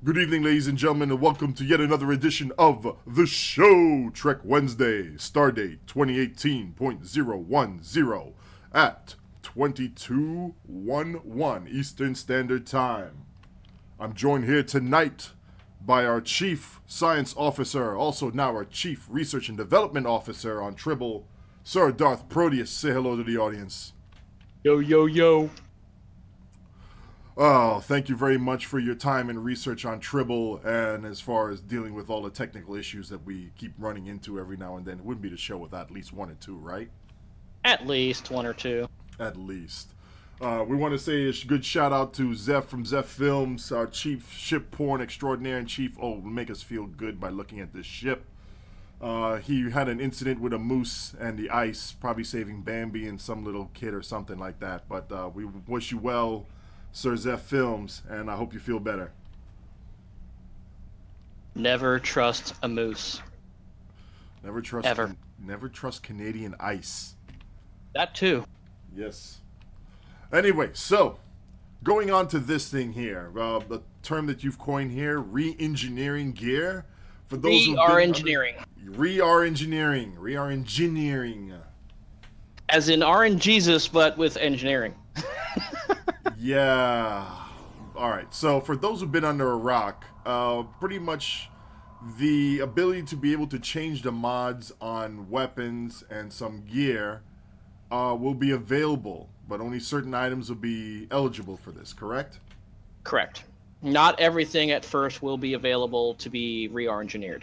Good evening, ladies and gentlemen, and welcome to yet another edition of the show, Trek Wednesday, Stardate 2018.010 at 22:11 Eastern Standard Time. I'm joined here tonight by our Chief Science Officer, also now our Chief Research and Development Officer on Tribble, Sir Darth Protius. Say hello to the audience. Yo, yo, yo. Oh, thank you very much for your time and research on Tribble, and as far as dealing with all the technical issues that we keep running into every now and then. It wouldn't be the show without at least one or two, right? At least one or two. At least. We want to say a good shout out to Zeph from Zeph Films, our chief ship porn extraordinaire and chief. Oh, make us feel good by looking at this ship. He had an incident with a moose and the ice, probably saving Bambi and some little kid or something like that. But we wish you well, Sir Zeph Films, and I hope you feel better. Never trust a moose. Never trust Ever. Never trust Canadian ice. That too. Yes. Anyway, so going on to this thing here, the term that you've coined here, re-engineering gear. For those re-RNGeneering. Re-RNGeneering. As in RNGesus, but with engineering. Yeah. All right. So for those who've been under a rock, pretty much the ability to be able to change the mods on weapons and some gear will be available, but only certain items will be eligible for this, correct? Correct. Not everything at first will be available to be re-RNGeneered.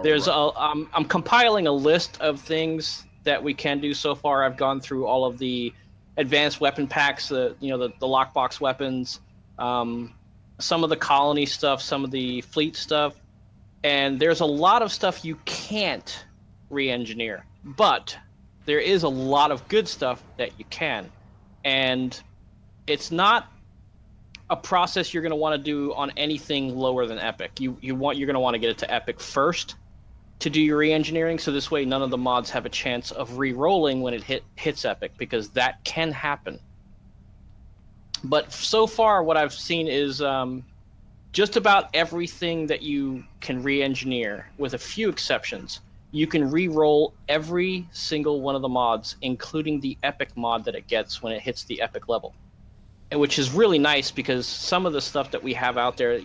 There's I'm compiling a list of things that we can do so far. I've gone through all of the advanced weapon packs, the lockbox weapons, some of the colony stuff, some of the fleet stuff, and there's a lot of stuff you can't re-engineer, but there is a lot of good stuff that you can, and it's not a process you're going to want to do on anything lower than Epic. You're going to want to get it to Epic first to do your re-engineering, so this way none of the mods have a chance of re-rolling when it hits Epic, because that can happen. But so far what I've seen is just about everything that you can re-engineer, with a few exceptions, you can re-roll every single one of the mods, including the Epic mod that it gets when it hits the Epic level. And which is really nice, because some of the stuff that we have out there,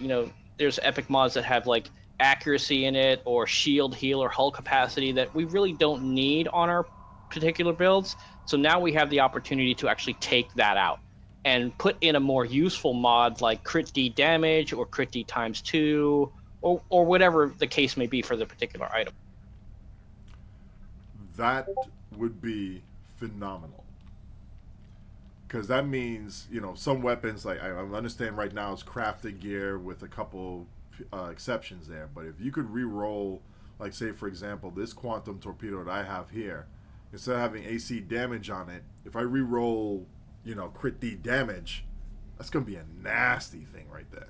there's Epic mods that have like accuracy in it, or shield, heal, or hull capacity that we really don't need on our particular builds. So now we have the opportunity to actually take that out and put in a more useful mod like crit D damage or crit D times 2, or whatever the case may be for the particular item. That would be phenomenal. Because that means, some weapons, like I understand right now it's crafted gear with a couple exceptions there, but if you could re-roll, like say for example this quantum torpedo that I have here, instead of having AC damage on it, if I re-roll crit D damage, that's gonna be a nasty thing right there.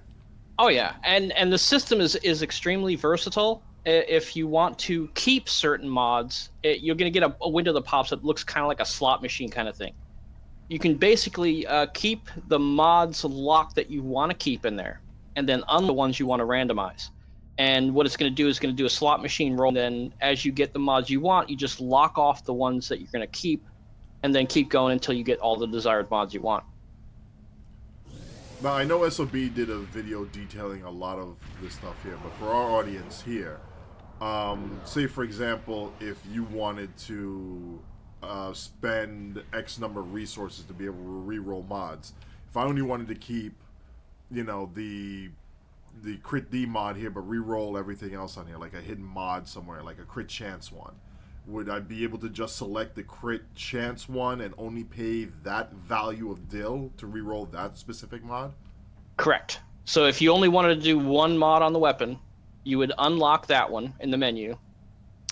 Oh yeah, and the system is extremely versatile. If you want to keep certain mods, you're gonna get a window that pops that looks kind of like a slot machine kind of thing. You can basically keep the mods locked that you want to keep in there, and then unlock the ones you want to randomize. And what it's going to do is going to do a slot machine roll. And then as you get the mods you want, you just lock off the ones that you're going to keep, and then keep going until you get all the desired mods you want. Now, I know SOB did a video detailing a lot of this stuff here, but for our audience here, say for example, if you wanted to spend X number of resources to be able to re-roll mods, if I only wanted to keep the crit D mod here, but re-roll everything else on here, like a hidden mod somewhere, like a crit chance one, would I be able to just select the crit chance one and only pay that value of dill to re-roll that specific mod? Correct. So if you only wanted to do one mod on the weapon, you would unlock that one in the menu,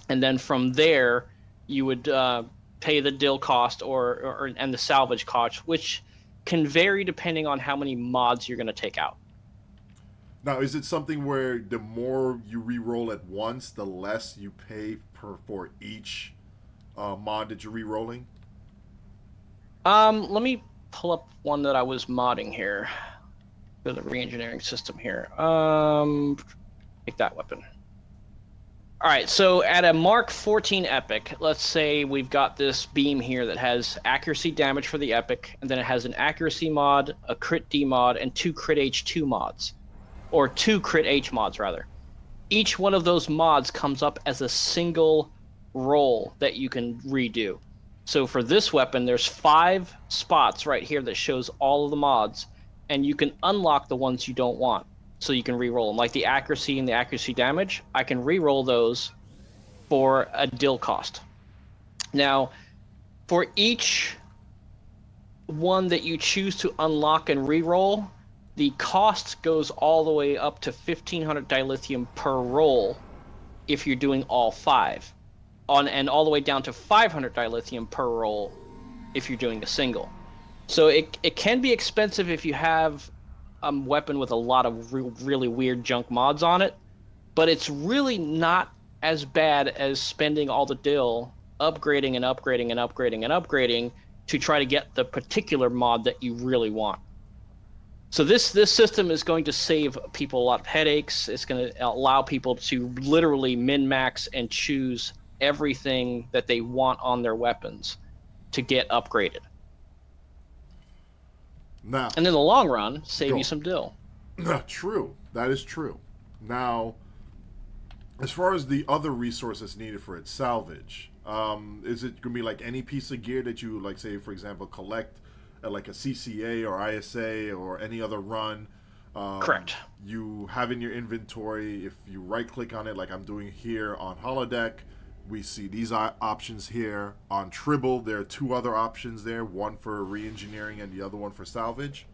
and then from there you would pay the dill cost and the salvage cost, which can vary depending on how many mods you're going to take out. Now, is it something where the more you re-roll at once, the less you pay for each mod that you're re-rolling? Let me pull up one that I was modding here. go to the re-engineering system here. Take that weapon. All right, so at a Mark 14 epic, let's say we've got this beam here that has accuracy damage for the epic, and then it has an accuracy mod, a crit D mod, and 2 crit H2 mods, or 2 crit H mods rather. Each one of those mods comes up as a single roll that you can redo. So for this weapon, there's 5 spots right here that shows all of the mods, and you can unlock the ones you don't want. So you can re-roll them, like the accuracy and the accuracy damage. I can re-roll those for a dill cost. Now, for each one that you choose to unlock and re-roll, the cost goes all the way up to 1,500 dilithium per roll if you're doing all 5, and all the way down to 500 dilithium per roll if you're doing a single. So it can be expensive if you have a weapon with a lot of really weird junk mods on it, but it's really not as bad as spending all the dill upgrading and upgrading and upgrading and upgrading to try to get the particular mod that you really want. So this system is going to save people a lot of headaches. It's going to allow people to literally min-max and choose everything that they want on their weapons to get upgraded. Now, and in the long run, save you some dill. True. That is true. Now, as far as the other resources needed for its salvage, is it going to be like any piece of gear that you, like, say, for example, collect at like a CCA or ISA or any other run? Correct. You have in your inventory, if you right-click on it, like I'm doing here on Holodeck, we see these options here. On Tribble, there are 2 other options there, one for re-engineering and the other one for salvage.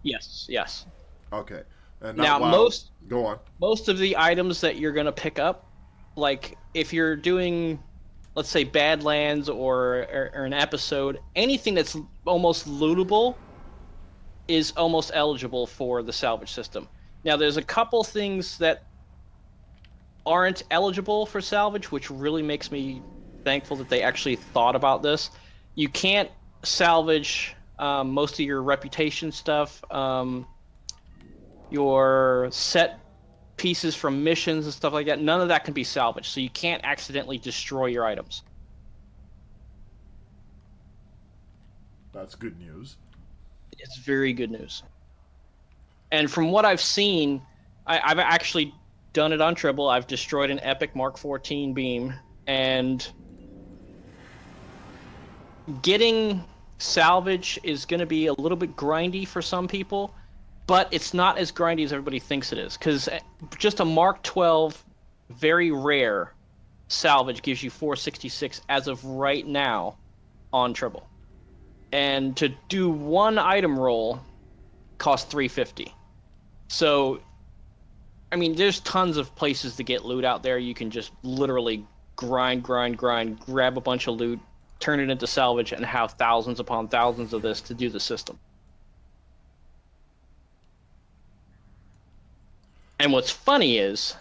Yes. Okay. And now, go on. Most of the items that you're going to pick up, like if you're doing, let's say, Badlands or an episode, anything that's almost lootable is almost eligible for the salvage system. Now, there's a couple things that aren't eligible for salvage, which really makes me thankful that they actually thought about this. You can't salvage most of your reputation stuff, your set pieces from missions and stuff like that. None of that can be salvaged, so you can't accidentally destroy your items. That's good news. It's very good news. And from what I've seen, I've actually done it on Tribble. I've destroyed an epic Mark 14 beam, and getting salvage is going to be a little bit grindy for some people, but it's not as grindy as everybody thinks it is, because just a Mark 12 very rare salvage gives you 466 as of right now on Tribble, and to do one item roll costs 350. So I mean, there's tons of places to get loot out there. You can just literally grind, grab a bunch of loot, turn it into salvage, and have thousands upon thousands of this to do the system. And what's funny is,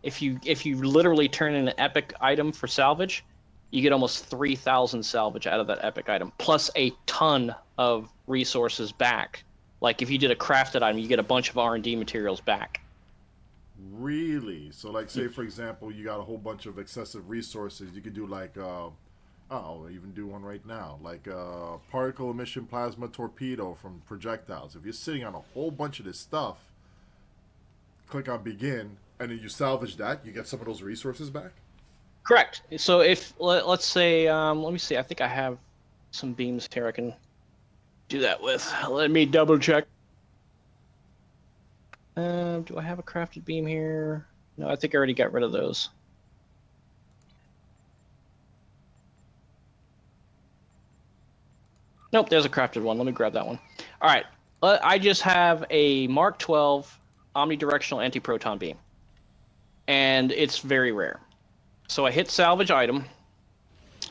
if you literally turn in an epic item for salvage, you get almost 3,000 salvage out of that epic item, plus a ton of resources back. Like if you did a crafted item, you get a bunch of R&D materials back. Really? So, like, say, for example, you got a whole bunch of excessive resources. You could do, like, I'll even do one right now. Like, particle emission plasma torpedo from projectiles. If you're sitting on a whole bunch of this stuff, click on begin, and then you salvage that, you get some of those resources back? Correct. So if, let's say, let me see, I think I have some beams here I can do that with. Let me double check. Do I have a crafted beam here? No, I think I already got rid of those. Nope, there's a crafted one. Let me grab that one. All right, I just have a Mark 12 omnidirectional anti-proton beam, and it's very rare. So I hit salvage item,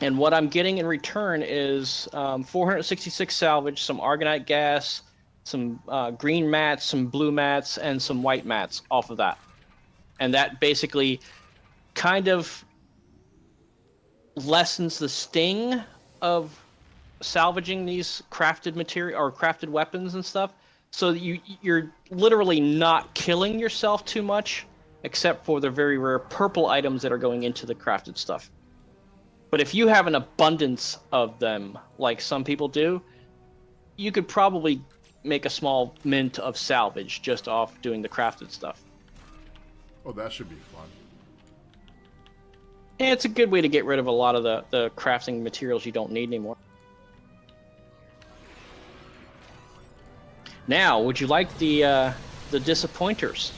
and what I'm getting in return is 466 salvage, some argonite gas, some green mats, some blue mats, and some white mats off of that. And that basically kind of lessens the sting of salvaging these crafted material or crafted weapons and stuff. So you're literally not killing yourself too much, except for the very rare purple items that are going into the crafted stuff. But if you have an abundance of them, like some people do, you could probably make a small mint of salvage just off doing the crafted stuff. Oh, that should be fun. And it's a good way to get rid of a lot of the crafting materials you don't need anymore. Now, would you like the disappointers?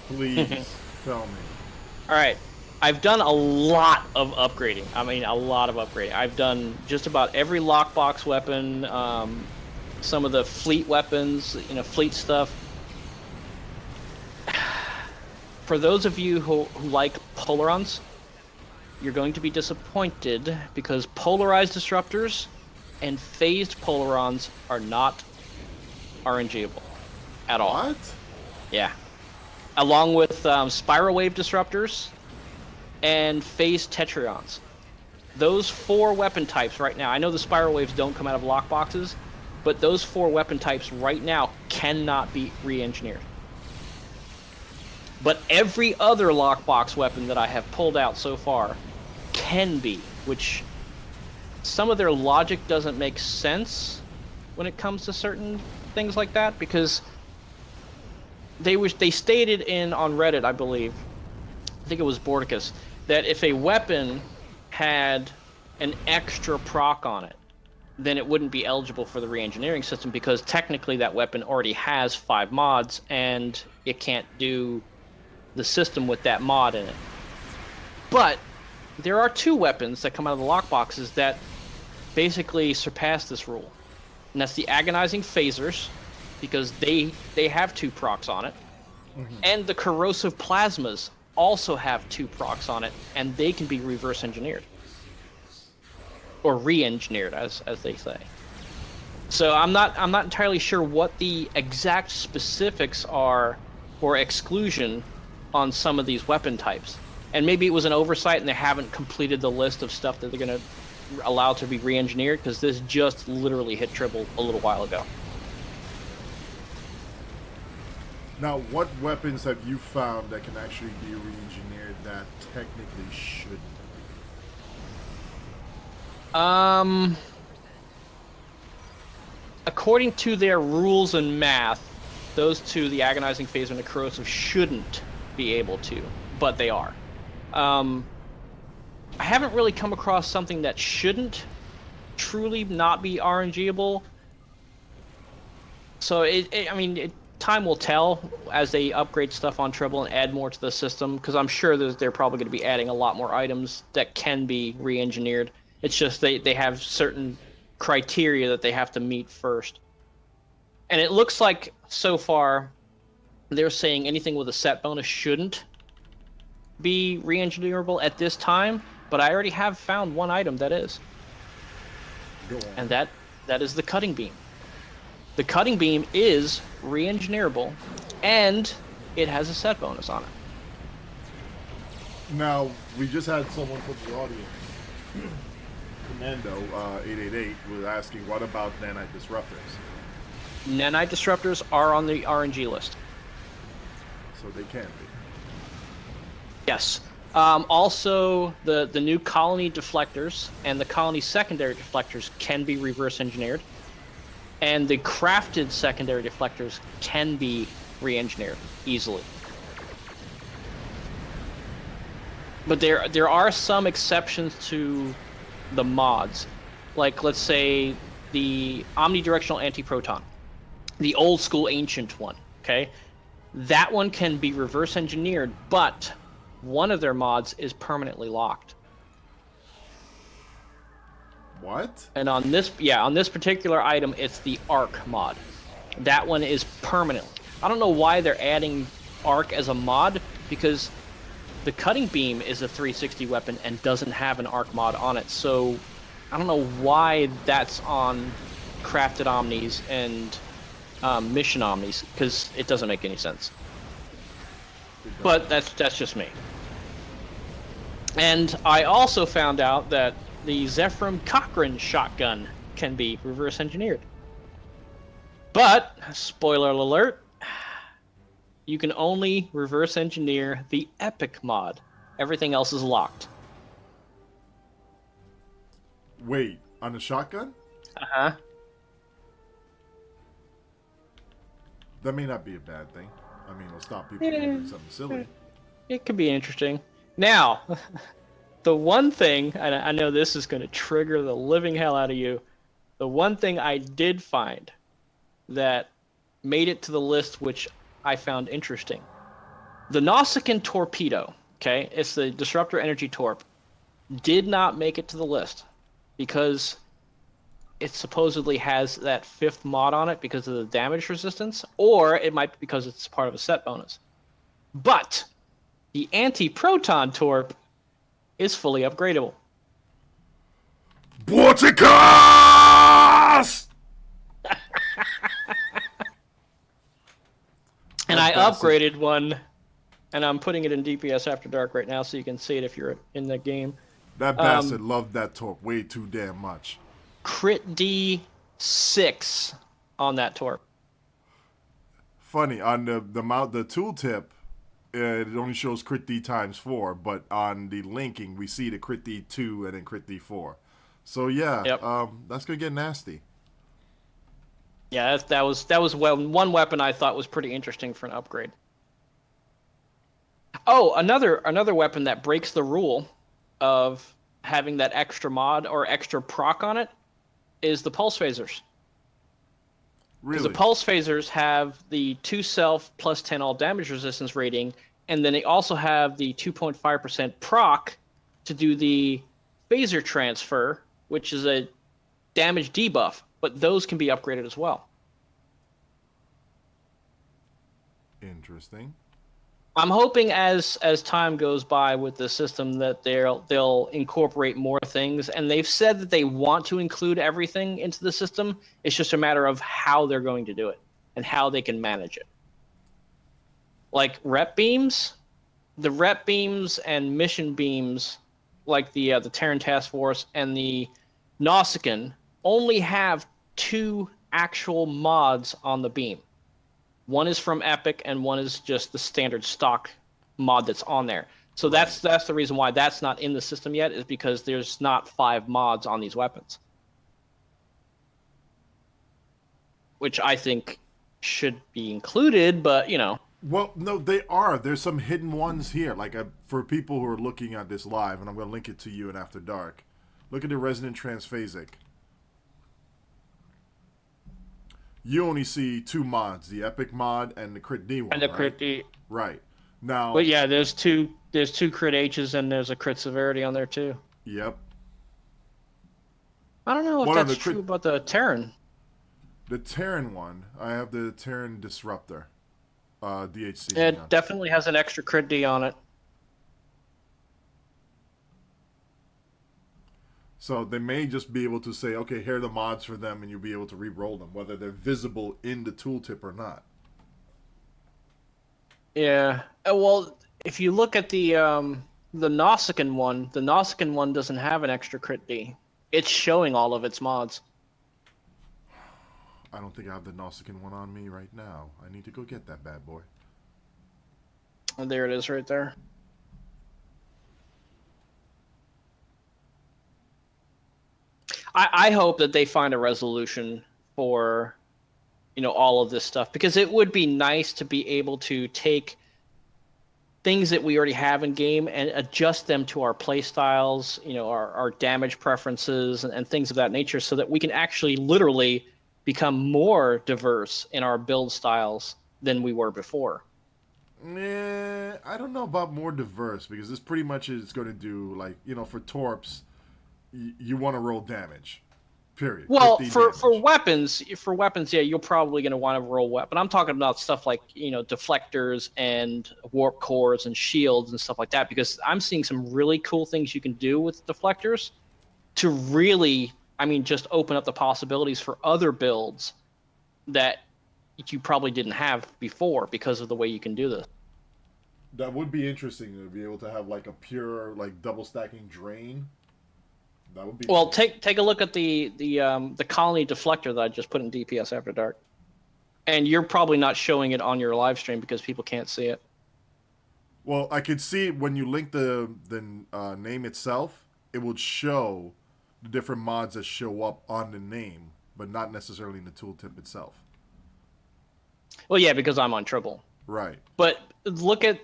Please tell me. All right, I've done a lot of upgrading. I mean, a lot of upgrading. I've done just about every lockbox weapon, some of the fleet weapons, fleet stuff. For those of you who like polarons, you're going to be disappointed because polarized disruptors and phased polarons are not RNGable at all. What? Yeah. Along with spiral wave disruptors and phased tetrions. Those 4 weapon types right now, I know the spiral waves don't come out of lockboxes, but those 4 weapon types right now cannot be re-engineered. But every other lockbox weapon that I have pulled out so far can be, which some of their logic doesn't make sense when it comes to certain things like that, because they stated on Reddit, I believe, I think it was Borticus, that if a weapon had an extra proc on it, then it wouldn't be eligible for the re-engineering system, because technically that weapon already has 5 mods and it can't do the system with that mod in it. But there are 2 weapons that come out of the lockboxes that basically surpass this rule. And that's the agonizing phasers, because they have 2 procs on it. Mm-hmm. And the corrosive plasmas also have 2 procs on it, and they can be reverse engineered. Or re-engineered, as they say. So I'm not entirely sure what the exact specifics are for exclusion on some of these weapon types. And maybe it was an oversight and they haven't completed the list of stuff that they're going to allow to be re-engineered, because this just literally hit Tribble a little while ago. Now, what weapons have you found that can actually be re-engineered that technically shouldn't be? According to their rules and math, those 2, the agonizing phaser and the corrosive, shouldn't be able to, but they are. I haven't really come across something that shouldn't truly not be RNGable. So time will tell as they upgrade stuff on Tribble and add more to the system, because I'm sure they're probably going to be adding a lot more items that can be re-engineered. It's just they have certain criteria that they have to meet first. And it looks like so far they're saying anything with a set bonus shouldn't be re-engineerable at this time, but I already have found 1 item that is. Go on. And that is the cutting beam. The cutting beam is re-engineerable, and it has a set bonus on it. Now, we just had someone from the audience, Commando 888, was asking, what about nanite disruptors? Nanite disruptors are on the RNG list. So they can be. Yes. Also, the new colony deflectors and the colony secondary deflectors can be reverse engineered. And the crafted secondary deflectors can be re-engineered easily. But there are some exceptions to the mods. Like, let's say, the omnidirectional anti-proton. The old school ancient one, okay? That one can be reverse engineered, but one of their mods is permanently locked. What? And on this particular item, it's the arc mod. That one is permanent. I don't know why they're adding arc as a mod, because the cutting beam is a 360 weapon and doesn't have an arc mod on it. So I don't know why that's on crafted omnis and mission omnis, because it doesn't make any sense. But that's just me. And I also found out that the Zephram Cochrane shotgun can be reverse engineered. But spoiler alert, you can only reverse engineer the epic mod. Everything else is locked. Wait, on the shotgun? Uh-huh. That may not be a bad thing. I mean, it'll stop people from Yeah, doing something silly. it could be interesting. Now, the one thing, and I know this is going to trigger the living hell out of you, the one thing I did find that made it to the list, which I found interesting. The Nausicaan torpedo, okay, it's the Disruptor Energy Torp, did not make it to the list because it supposedly has that 5th mod on it because of the damage resistance, or it might be because it's part of a set bonus. But the anti-proton torp is fully upgradable. Borticus! And I upgraded one, and I'm putting it in DPS After Dark right now so you can see it if you're in the game. That bastard loved that torp way too damn much. Crit D6 on that torp. Funny, on the tooltip, it only shows crit D times 4, but on the linking, we see the crit D2 and then crit D4. So yeah, Yep. That's gonna get nasty. Yeah, that was one weapon I thought was pretty interesting for an upgrade. Oh, another weapon that breaks the rule of having that extra mod or extra proc on it is the pulse phasers. Because Really? the pulse phasers have the 2 self plus 10 all damage resistance rating, and then they also have the 2.5% proc to do the phaser transfer, which is a damage debuff, but those can be upgraded as well. Interesting. I'm hoping as time goes by with the system that they'll incorporate more things, and they've said that they want to include everything into the system. It's just a matter of how they're going to do it and how they can manage it. Like rep beams, the rep beams and mission beams, like the Terran Task Force and the Nausicaan, only have 2 actual mods on the beam. One is from Epic, and one is just the standard stock mod that's on there. So that's the reason why that's not in the system yet, is because there's not 5 mods on these weapons, which I think should be included. But Well, no, they are. There's some hidden ones here. Like for people who are looking at this live, and I'm gonna link it to you in After Dark. Look at the Resonant Transphasic. You only see 2 mods: the Epic mod and the Crit D one. and the right? crit D. Right. Now. But yeah, there's two crit H's, and there's a crit severity on there too. Yep. I don't know if What are that's the crit- true about the Terran. The Terran one, I have the Terran Disruptor. DHC. It definitely has an extra crit D on it. So they may just be able to say, okay, here are the mods for them, and you'll be able to re-roll them, whether they're visible in the tooltip or not. Yeah. Well, if you look at the Nausicaan one doesn't have an extra crit D. It's showing all of its mods. I don't think I have the Nausicaan one on me right now. I need to go get that bad boy. Oh, there it is right there. I hope that they find a resolution for all of this stuff, because it would be nice to be able to take things that we already have in game and adjust them to our play styles, our damage preferences and things of that nature, so that we can actually literally become more diverse in our build styles than we were before. I don't know about more diverse, because this pretty much is going to do, like, for Torps, you want to roll damage. Period. Well, for weapons, yeah, you're probably going to want to roll weapon. I'm talking about stuff like deflectors and warp cores and shields and stuff like that, because I'm seeing some really cool things you can do with deflectors to really, just open up the possibilities for other builds that you probably didn't have before because of the way you can do this. That would be interesting to be able to have like a pure double stacking drain. That would be well. Take a look at the colony deflector that I just put in DPS After Dark. And you're probably not showing it on your live stream because people can't see it. Well, I could see when you link the name itself, it would show the different mods that show up on the name, but not necessarily in the tooltip itself. Well, yeah, because I'm on Tribble. Right. But look at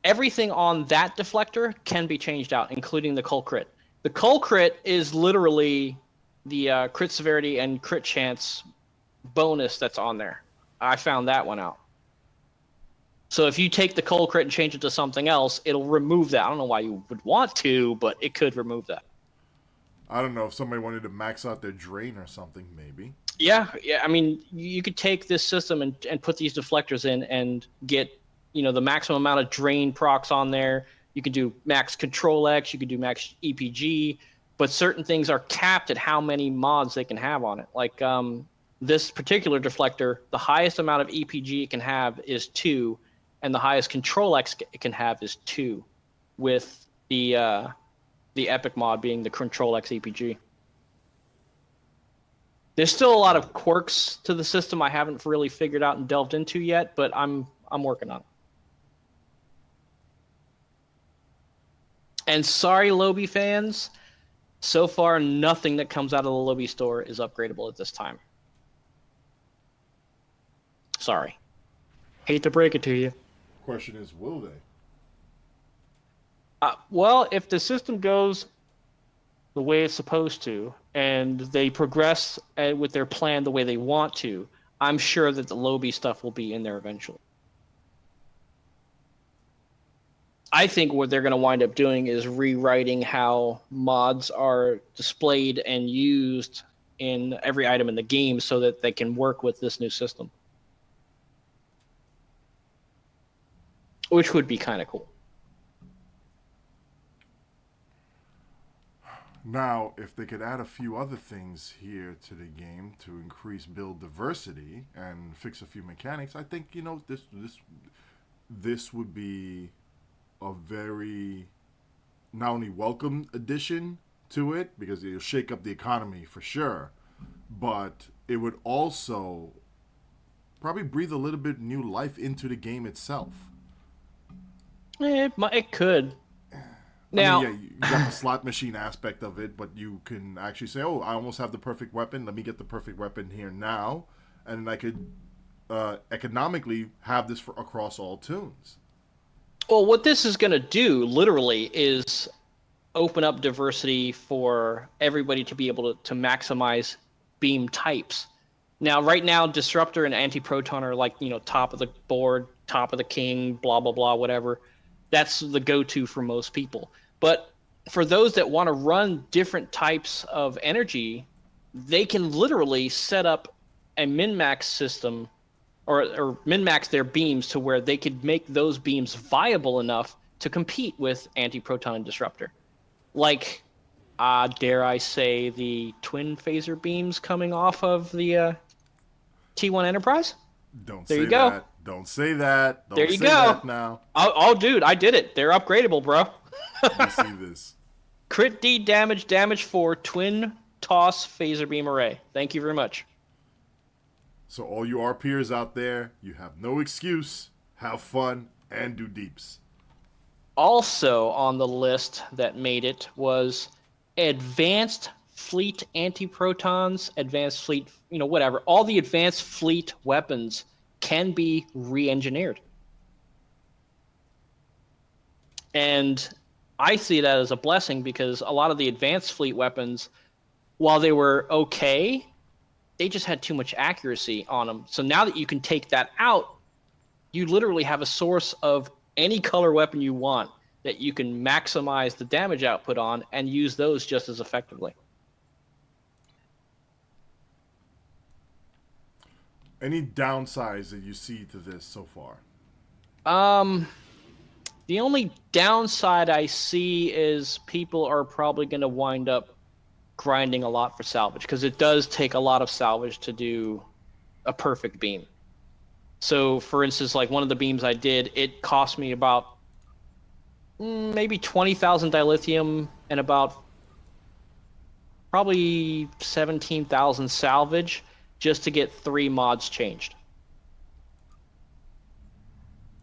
everything on that deflector can be changed out, including the cull crit. The cull crit is literally the crit severity and crit chance bonus that's on there. I found that one out. So if you take the cull crit and change it to something else, it'll remove that. I don't know why you would want to, but it could remove that. I don't know if somebody wanted to max out their drain or something, maybe. Yeah. I mean, you could take this system and put these deflectors in and get, the maximum amount of drain procs on there. You can do max Control X, you can do max EPG, but certain things are capped at how many mods they can have on it. Like this particular deflector, the highest amount of EPG it can have is 2, and the highest Control X it can have is 2, with the epic mod being the Control X EPG. There's still a lot of quirks to the system I haven't really figured out and delved into yet, but I'm working on it. And sorry, Lobi fans, so far nothing that comes out of the Lobi store is upgradable at this time. Sorry. Hate to break it to you. Question is, will they? Well, if the system goes the way it's supposed to, and they progress with their plan the way they want to, I'm sure that the Lobi stuff will be in there eventually. I think what they're going to wind up doing is rewriting how mods are displayed and used in every item in the game so that they can work with this new system. Which would be kind of cool. Now, if they could add a few other things here to the game to increase build diversity and fix a few mechanics, I think, this would be a very not only welcome addition to it, because it'll shake up the economy for sure, but it would also probably breathe a little bit new life into the game itself. It could. Now, I mean, yeah, you got the slot machine aspect of it, but you can actually say, "Oh, I almost have the perfect weapon. Let me get the perfect weapon here now," and I could economically have this across all tunes. well, what this is going to do, literally, is open up diversity for everybody to be able to maximize beam types. Now, right now, Disruptor and Anti-Proton are like, top of the board, top of the king, blah, blah, blah, whatever. That's the go-to for most people. But for those that want to run different types of energy, they can literally set up a min-max system or min-max their beams to where they could make those beams viable enough to compete with Anti-Proton and Disruptor. Like, dare I say, the twin phaser beams coming off of the T1 Enterprise? Don't there say you go. that. Don't say that. Don't there you say go. That now. Oh, dude, I did it. They're upgradable, bro. Let me see this. Crit D damage 4, twin toss phaser beam array. Thank you very much. So all you RPers out there, you have no excuse. Have fun and do deeps. Also on the list that made it was advanced fleet anti-protons, advanced fleet, whatever. All the advanced fleet weapons can be re-engineered. And I see that as a blessing because a lot of the advanced fleet weapons, while they were okay, they just had too much accuracy on them. So now that you can take that out, you literally have a source of any color weapon you want that you can maximize the damage output on and use those just as effectively. Any downsides that you see to this so far? The only downside I see is people are probably going to wind up grinding a lot for salvage because it does take a lot of salvage to do a perfect beam. So, for instance, like one of the beams I did, it cost me about maybe 20,000 dilithium and about probably 17,000 salvage just to get 3 mods changed.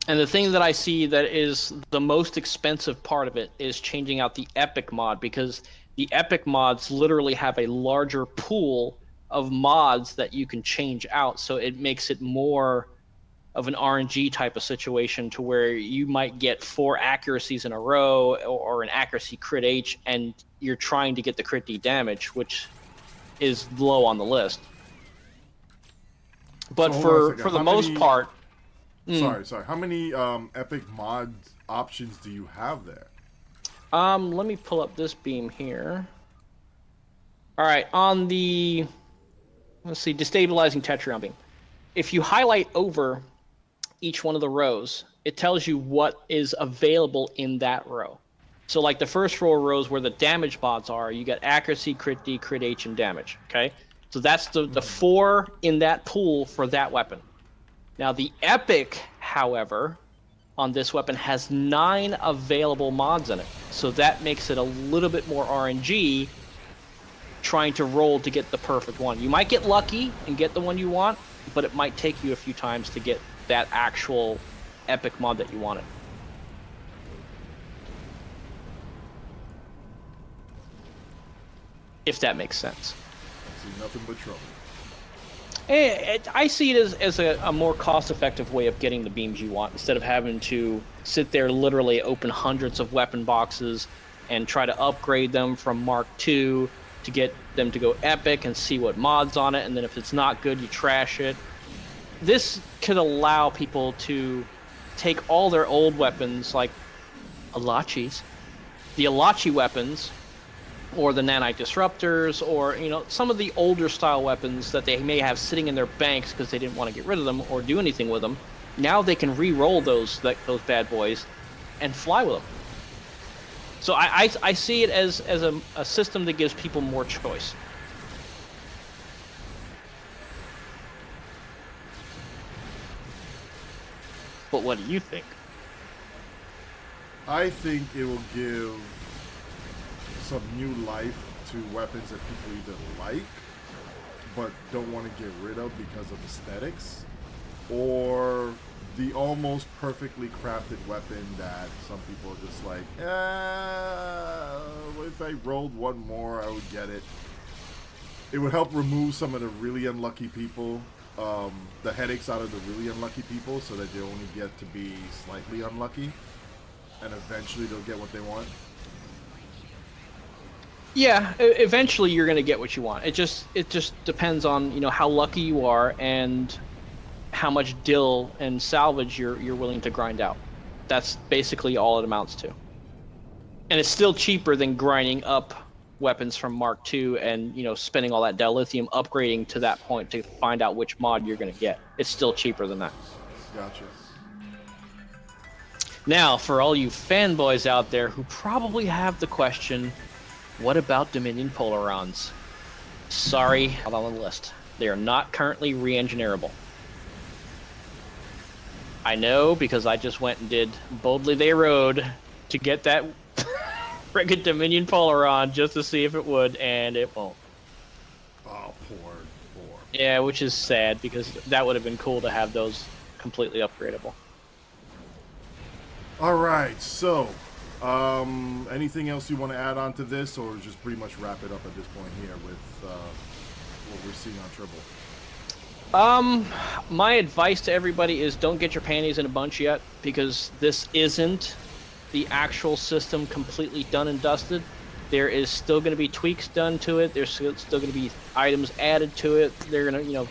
And the thing that I see that is the most expensive part of it is changing out the epic mod, because the epic mods literally have a larger pool of mods that you can change out. So it makes it more of an RNG type of situation to where you might get 4 accuracies in a row or an accuracy crit H, and you're trying to get the crit D damage, which is low on the list. But So hold on a for second. the most part, Sorry. How many epic mod options do you have there? let me pull up this beam here. All right, on the, let's see, destabilizing Tetrion beam. If you highlight over each one of the rows, it tells you what is available in that row. So like the first 4 rows where the damage mods are, you got accuracy, crit D, crit H, and damage. Okay, so that's the 4 in that pool for that weapon. Now the epic, however, on this weapon has 9 available mods in it. So that makes it a little bit more RNG trying to roll to get the perfect one. You might get lucky and get the one you want, but it might take you a few times to get that actual epic mod that you wanted. If that makes sense. I see nothing but trouble. I see it as a more cost-effective way of getting the beams you want, instead of having to sit there literally open hundreds of weapon boxes and try to upgrade them from Mark II to get them to go epic and see what mods on it, and then if it's not good, you trash it. This could allow people to take all their old weapons, like Alachis, the Alachi weapons, or the nanite disruptors, or some of the older style weapons that they may have sitting in their banks because they didn't want to get rid of them or do anything with them. Now they can re-roll those bad boys and fly with them. So I see it as a system that gives people more choice. But what do you think? I think it will give some new life to weapons that people either like but don't want to get rid of because of aesthetics, or the almost perfectly crafted weapon that some people are just like, if I rolled one more I would get it. It would help remove some of the really unlucky people, the headaches out of the really unlucky people, so that they only get to be slightly unlucky and eventually they'll get what they want. Yeah, eventually you're going to get what you want. It just depends on, how lucky you are and how much dill and salvage you're willing to grind out. That's basically all it amounts to. And it's still cheaper than grinding up weapons from Mark II and, spending all that dilithium upgrading to that point to find out which mod you're going to get. It's still cheaper than that. Gotcha. Now, for all you fanboys out there who probably have the question, what about Dominion Polarons? Sorry, not on the list. They are not currently re-engineerable. I know, because I just went and did Boldly They Rode to get that friggin' Dominion Polaron just to see if it would, and it won't. Oh, poor. Yeah, which is sad, because that would have been cool to have those completely upgradable. Alright, so anything else you want to add on to this, or just pretty much wrap it up at this point here with what we're seeing on Tribble? My advice to everybody is don't get your panties in a bunch yet, because this isn't the actual system completely done and dusted. There is still going to be tweaks done to it. There's still going to be items added to it. They're going to,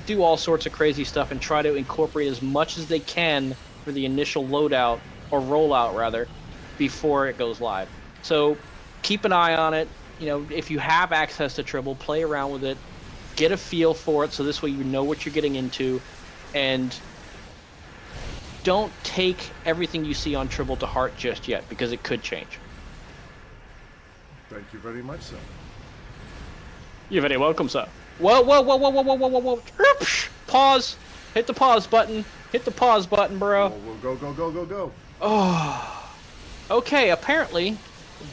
do all sorts of crazy stuff and try to incorporate as much as they can for the initial loadout, or rollout rather, before it goes live. So keep an eye on it. If you have access to Tribble, play around with it, get a feel for it, so this way you know what you're getting into, and don't take everything you see on Tribble to heart just yet, because it could change. Thank you very much, sir. You're very welcome, sir. Whoa. Pause. Hit the pause button. Hit the pause button, bro. Whoa, go. Oh. Okay, apparently,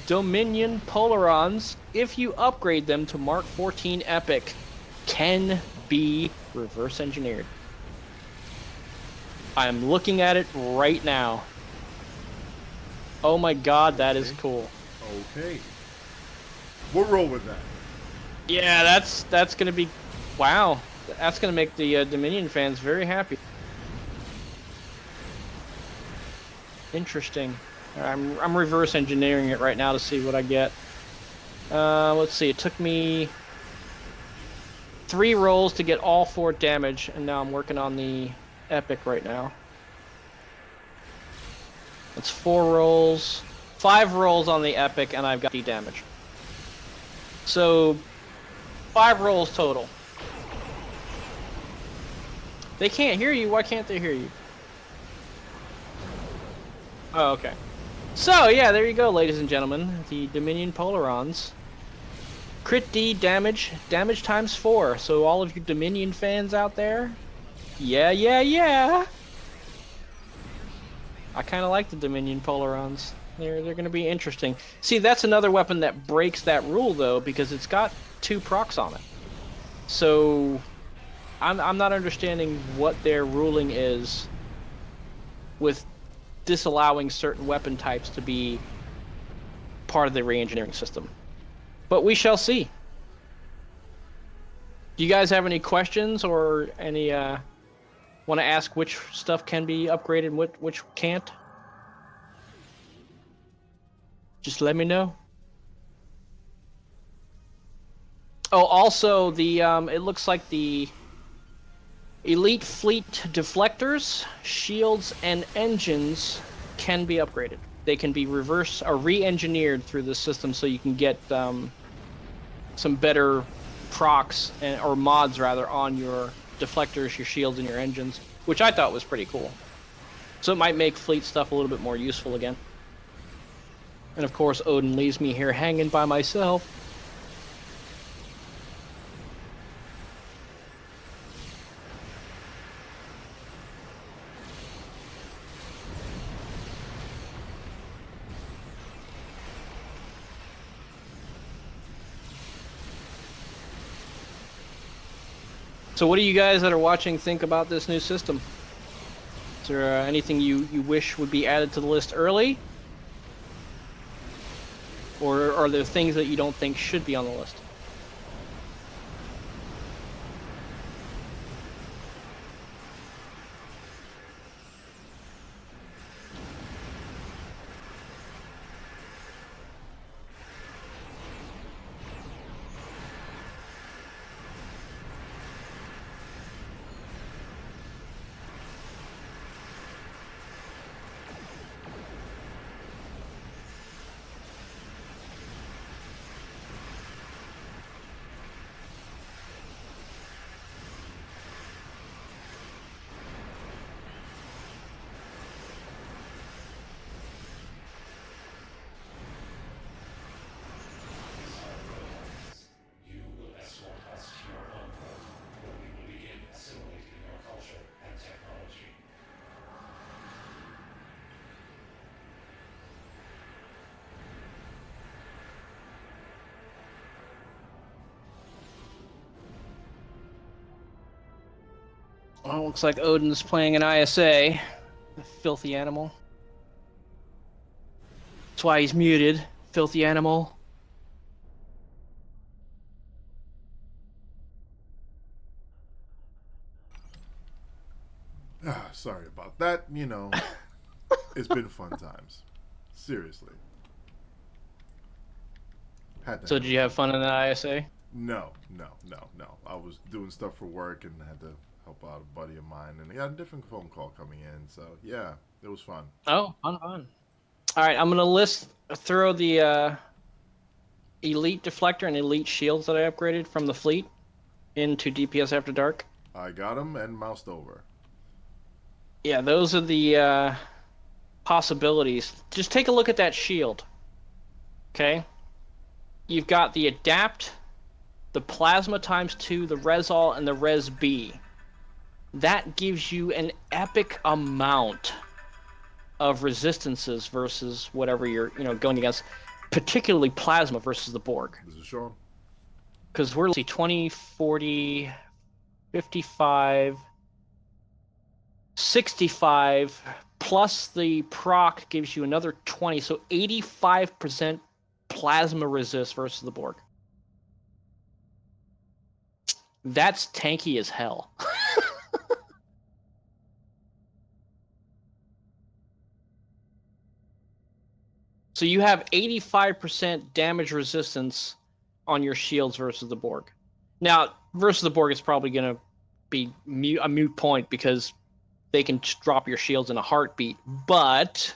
Dominion Polarons, if you upgrade them to Mark 14 Epic, can be reverse engineered. I'm looking at it right now. Oh my god, that is cool. Okay. We'll roll with that. Yeah, that's gonna be... Wow. That's gonna make the Dominion fans very happy. Interesting. I'm reverse engineering it right now to see what I get. Let's see, it took me 3 rolls to get all 4 damage, and now I'm working on the epic right now. It's 4 rolls, 5 rolls on the epic, and I've got the damage. So 5 rolls total. They can't hear you. Why can't they hear you? Oh, okay. So yeah, there you go, ladies and gentlemen. The Dominion Polarons. Crit D damage times 4. So all of you Dominion fans out there, yeah. I kind of like the Dominion Polarons. They're going to be interesting. See, that's another weapon that breaks that rule though, because it's got 2 procs on it. So I'm not understanding what their ruling is with disallowing certain weapon types to be part of the re-engineering system. But we shall see. Do you guys have any questions or any want to ask which stuff can be upgraded and which can't? Just let me know. Oh, also the it looks like the Elite Fleet deflectors, shields, and engines can be upgraded. They can be reverse or re-engineered through the system, so you can get some better procs or mods rather on your deflectors, your shields, and your engines, which I thought was pretty cool. So it might make fleet stuff a little bit more useful again. And of course, Odin leaves me here hanging by myself. So what do you guys that are watching think about this new system? Is there anything you wish would be added to the list early? Or are there things that you don't think should be on the list? Well, looks like Odin's playing an ISA. The filthy animal. That's why he's muted. Filthy animal. Sorry about that. You know, it's been fun times. Seriously. So did you have fun in the ISA? No. I was doing stuff for work and had to help out a buddy of mine, and I got a different phone call coming in. So yeah, it was fun. Oh, fun. All right, I'm gonna throw the Elite Deflector and Elite Shields that I upgraded from the fleet into DPS After Dark. I got them and moused over. Yeah, those are the possibilities. Just take a look at that shield. Okay? You've got the Adapt, the Plasma ×2, the Resol, and the Res B. That gives you an epic amount of resistances versus whatever you're going against, particularly Plasma versus the Borg. This is Sean. Because we're 20, 40, 55, 65 plus the proc gives you another 20, so 85% plasma resist versus the Borg. That's tanky as hell. So you have 85% damage resistance on your shields versus the Borg. Now, versus the Borg is probably going to be a moot point because they can drop your shields in a heartbeat. But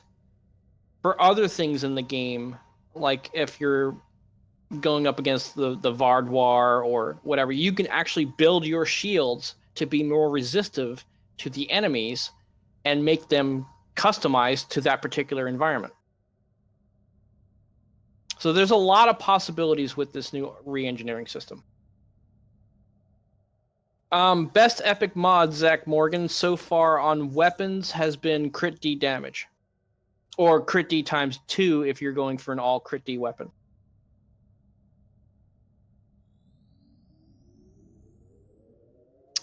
for other things in the game, like if you're going up against the Vardoir or whatever, you can actually build your shields to be more resistive to the enemies and make them customized to that particular environment. So there's a lot of possibilities with this new re-engineering system. Best epic mod, Zach Morgan, so far on weapons has been crit D damage. Or crit D times 2 if you're going for an all crit D weapon.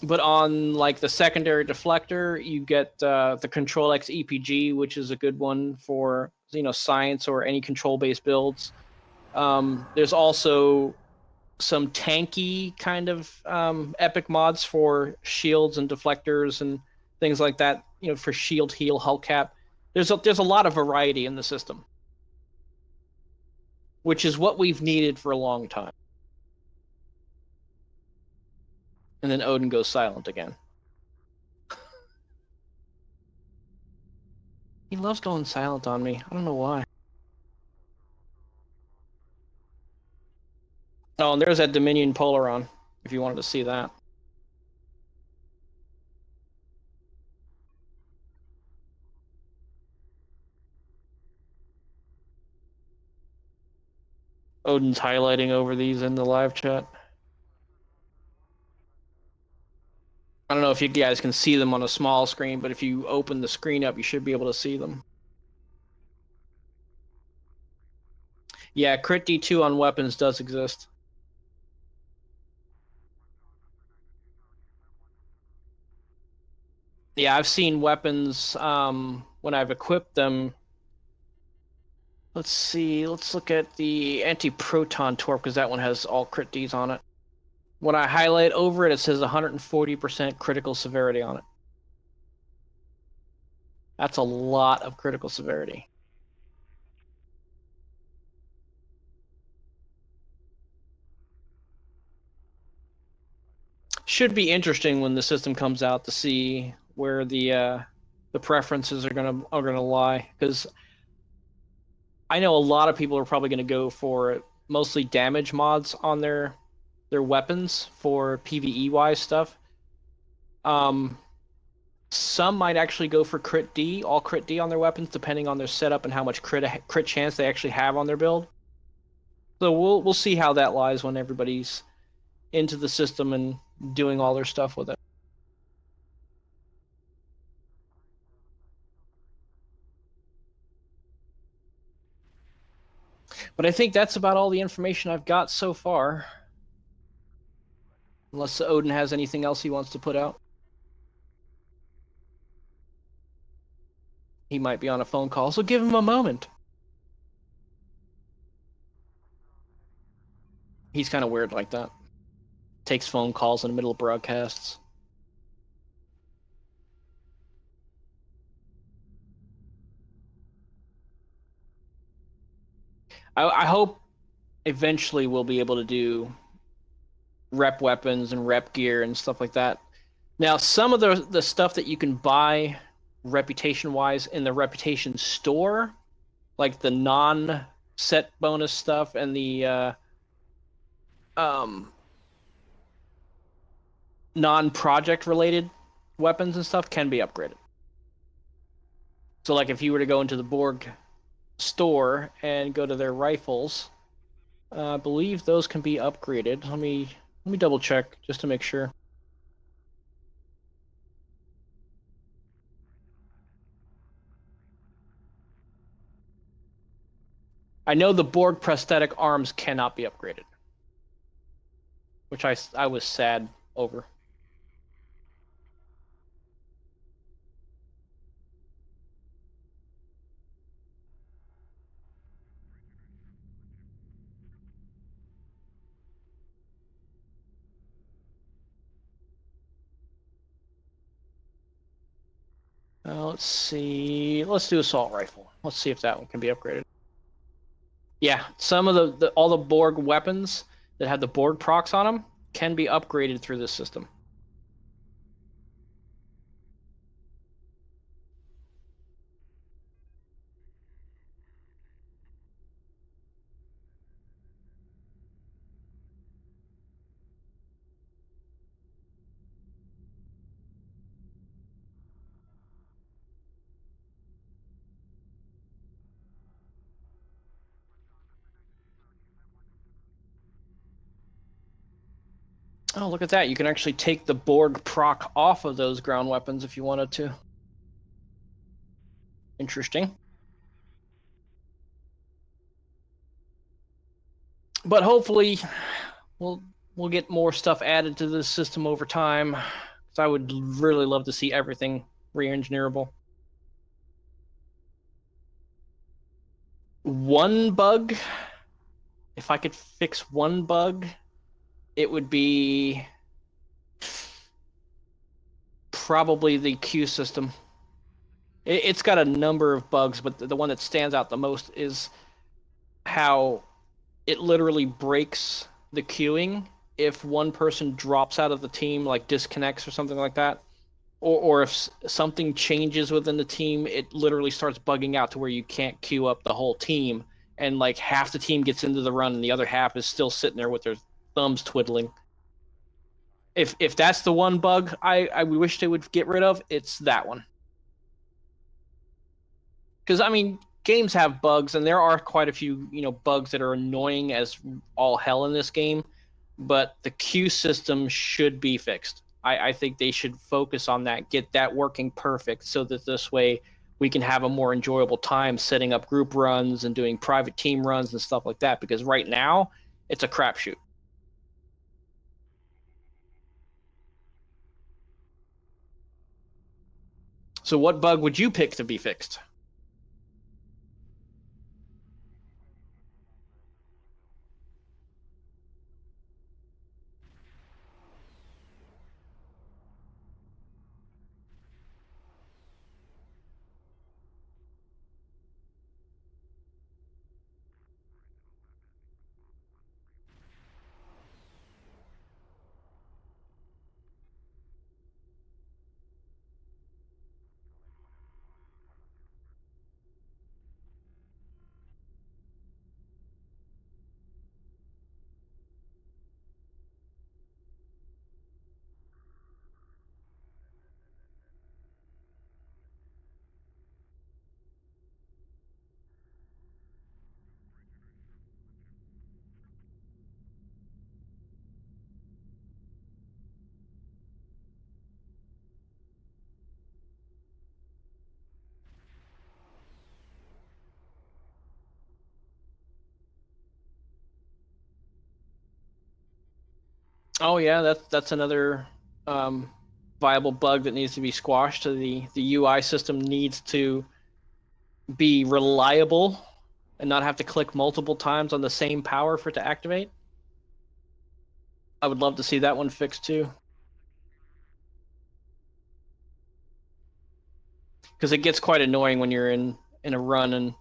But on like the secondary deflector, you get the Control X EPG, which is a good one for science or any control-based builds. There's also some tanky kind of epic mods for shields and deflectors and things like that. For shield, heal, hull cap. There's a lot of variety in the system, which is what we've needed for a long time. And then Odin goes silent again. He loves going silent on me. I don't know why. Oh, and there's that Dominion Polaron, if you wanted to see that. Odin's highlighting over these in the live chat. I don't know if you guys can see them on a small screen, but if you open the screen up, you should be able to see them. Yeah, crit D2 on weapons does exist. Yeah, I've seen weapons when I've equipped them. Let's see. Let's look at the anti-proton torp because that one has all crit Ds on it. When I highlight over it, it says 140% critical severity on it. That's a lot of critical severity. Should be interesting when the system comes out to see where the preferences are gonna lie, because I know a lot of people are probably gonna go for mostly damage mods on their weapons for PvE wise stuff. Some might actually go for crit D, all crit D on their weapons, depending on their setup and how much crit chance they actually have on their build. So we'll see how that lies when everybody's into the system and doing all their stuff with it. But I think that's about all the information I've got so far. Unless Odin has anything else he wants to put out. He might be on a phone call, so give him a moment. He's kind of weird like that. Takes phone calls in the middle of broadcasts. I hope eventually we'll be able to do rep weapons and rep gear and stuff like that. Now, some of the stuff that you can buy reputation-wise in the reputation store, like the non-set bonus stuff and the non-project related weapons and stuff, can be upgraded. So, like, if you were to go into the Borg store and go to their rifles, I believe those can be upgraded. Let me double check just to make sure. I know the Borg prosthetic arms cannot be upgraded, which I was sad over. Let's see. Let's do assault rifle. Let's see if that one can be upgraded. Yeah, some of all the Borg weapons that have the Borg procs on them can be upgraded through this system. Oh, look at that. You can actually take the Borg proc off of those ground weapons if you wanted to. Interesting. But hopefully we'll get more stuff added to this system over time. Because I would really love to see everything re-engineerable. One bug, if I could fix one bug, it would be probably the Q system. It's got a number of bugs, but the one that stands out the most is how it literally breaks the queuing if one person drops out of the team, like disconnects or something like that. Or if something changes within the team, it literally starts bugging out to where you can't queue up the whole team. And like half the team gets into the run and the other half is still sitting there with their thumbs twiddling. If that's the one bug I wish they would get rid of, it's that one. Because I mean, games have bugs, and there are quite a few bugs that are annoying as all hell in this game. But the queue system should be fixed. I think they should focus on that, get that working perfect, so that this way we can have a more enjoyable time setting up group runs and doing private team runs and stuff like that. Because right now, it's a crapshoot. So, what bug would you pick to be fixed? Oh yeah, that's another um, viable bug that needs to be squashed. The UI system needs to be reliable and not have to click multiple times on the same power for it to activate. I would love to see that one fixed too, because it gets quite annoying when you're in a run and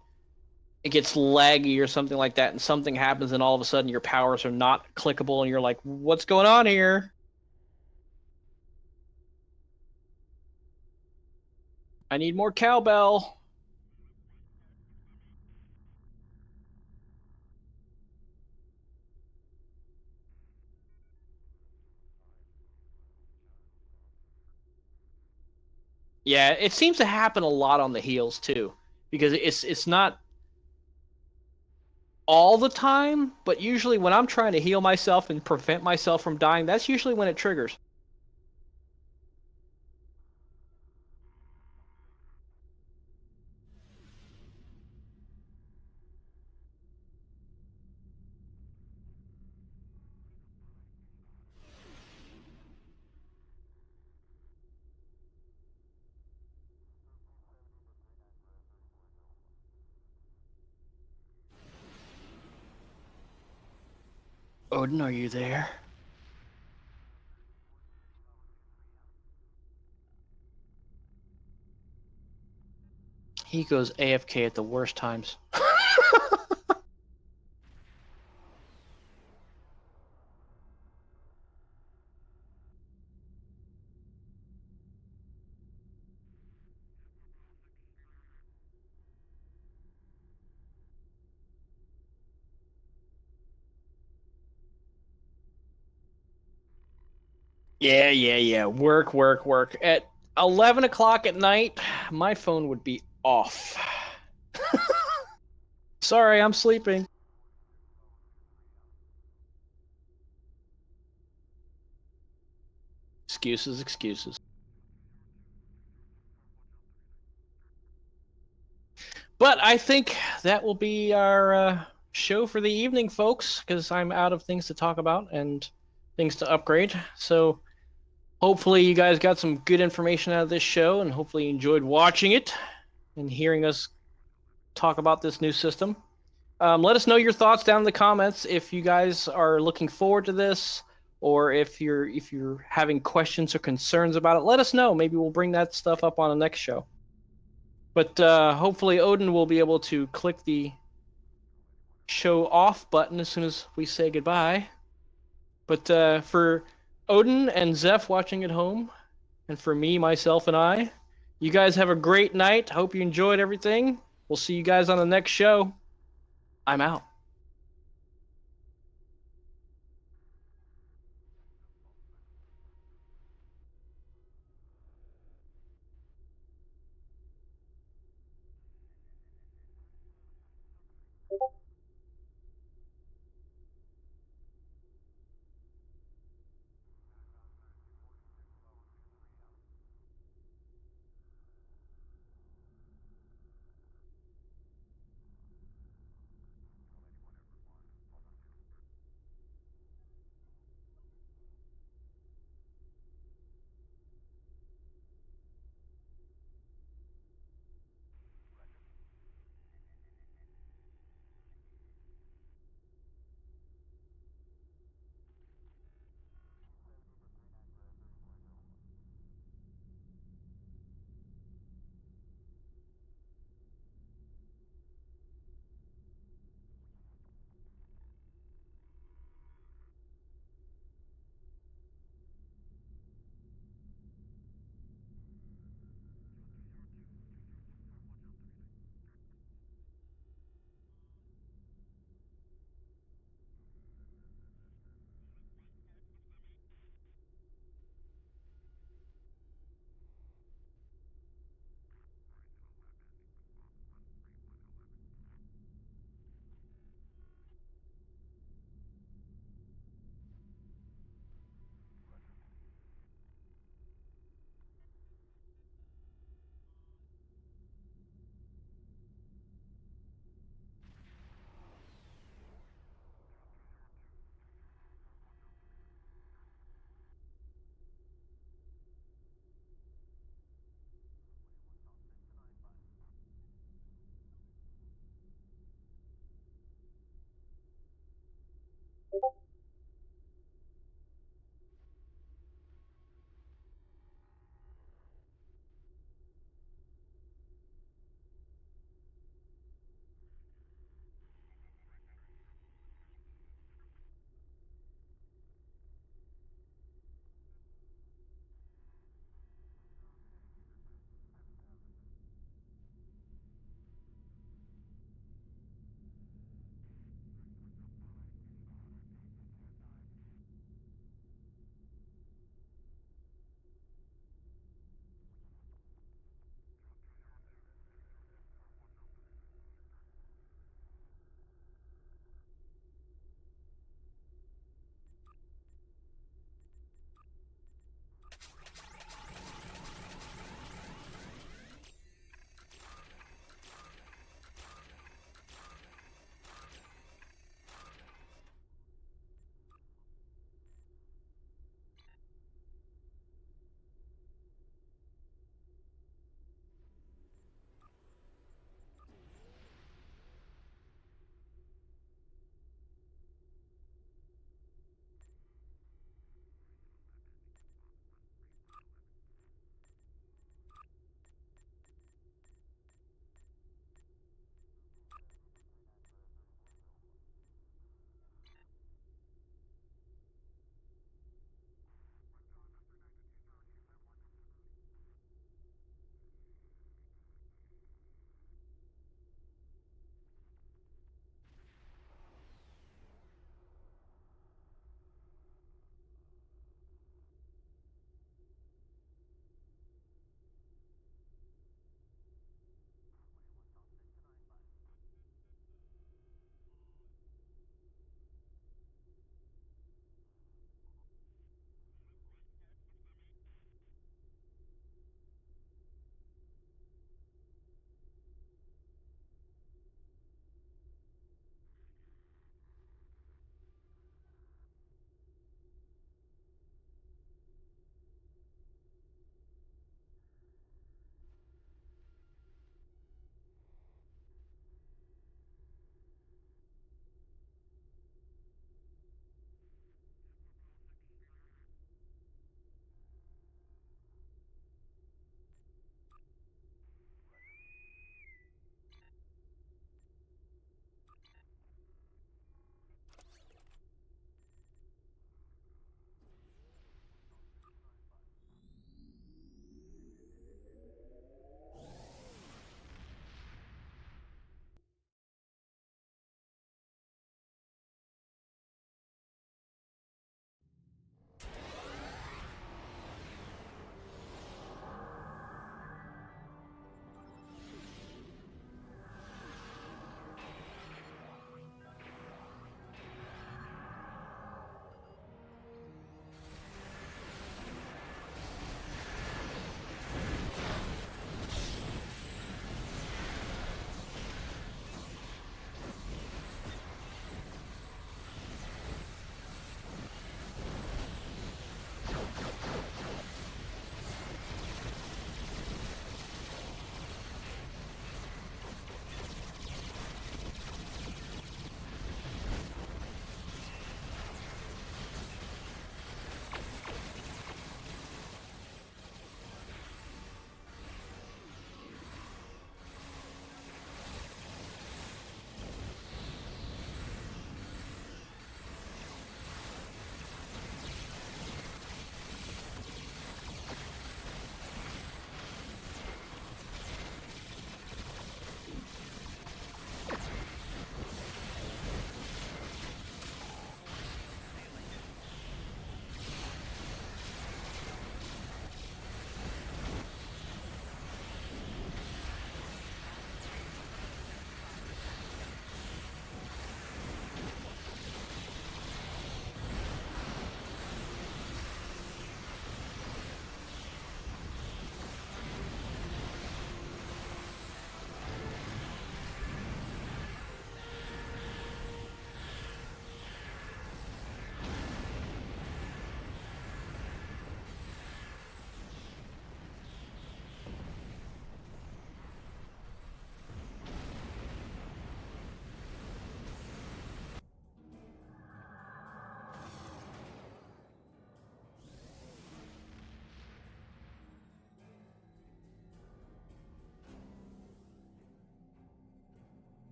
it gets laggy or something like that, and something happens, and all of a sudden your powers are not clickable, and you're like, "What's going on here? I need more cowbell." Yeah, it seems to happen a lot on the heels too, because it's not all the time, but usually when I'm trying to heal myself and prevent myself from dying, that's usually when it triggers. Odin, are you there? He goes AFK at the worst times. Yeah. Work. At 11 o'clock at night, my phone would be off. Sorry, I'm sleeping. Excuses. But I think that will be our show for the evening, folks, because I'm out of things to talk about and things to upgrade. So hopefully you guys got some good information out of this show, and hopefully you enjoyed watching it and hearing us talk about this new system. Let us know your thoughts down in the comments if you guys are looking forward to this, or if you're having questions or concerns about it. Let us know. Maybe we'll bring that stuff up on the next show. But hopefully Odin will be able to click the show off button as soon as we say goodbye. But for Odin and Zeph watching at home, and for me, myself, and I, you guys have a great night. Hope you enjoyed everything. We'll see you guys on the next show. I'm out.